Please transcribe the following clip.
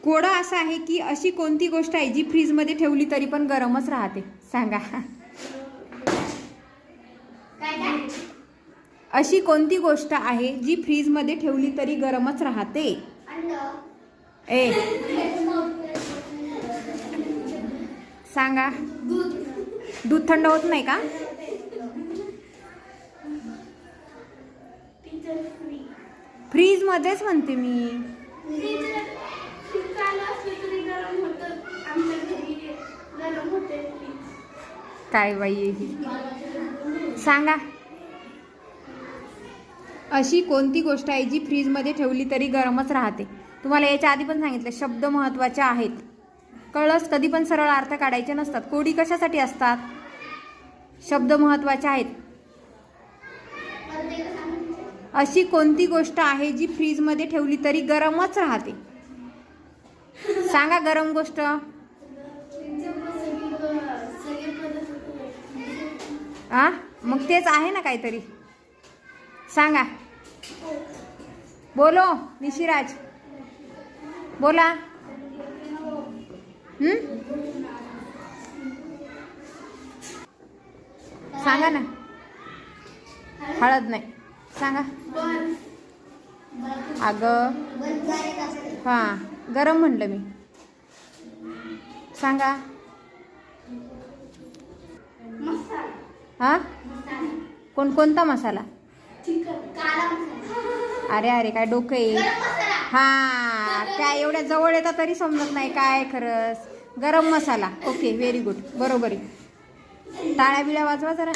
कोडं असं आहे की अशी कोणती गोष्ट आहे जी फ्रीजमध्ये ठेवली तरी पण गरमच राहते? सांगा. अशी कोणती गोष्ट आहे जी फ्रीजमध्ये ठेवली तरी गरमच राहते? ए सांगा. दूध थंड होत नाही का? फ्रीज मध्येच म्हणते मी. काय बाई सांगा. अशी कोणती गोष्ट आहे जी फ्रीजमध्ये ठेवली तरी गरमच राहते? तुम्हाला याच्या आधी पण सांगितलं, शब्द महत्त्वाचे आहेत. कळस कधी पण सरळ अर्थ काढायचे नसतात. कोडी कशासाठी असतात? शब्द महत्त्वाचे आहेत. अशी कोणती गोष्ट आहे जी फ्रीजमध्ये ठेवली तरी गरमच राहते? सांगा गरम गोष्ट. आ मग तेच आहे ना काहीतरी. सांगा. बोलो निशिराज, बोला. सांगा ना. हळद नाही. सांगा. अगं हां गरम म्हणलं मी. सांगा. हां कोणता मसाला? अरे अरे काय डोकं आहे. हां काय एवढ्या जवळ येतात तरी समजत नाही काय खरंच. गरम मसाला. ओके व्हेरी गुड, बरोबर आहे. टाळ्या बिळ्या वाजवा जरा.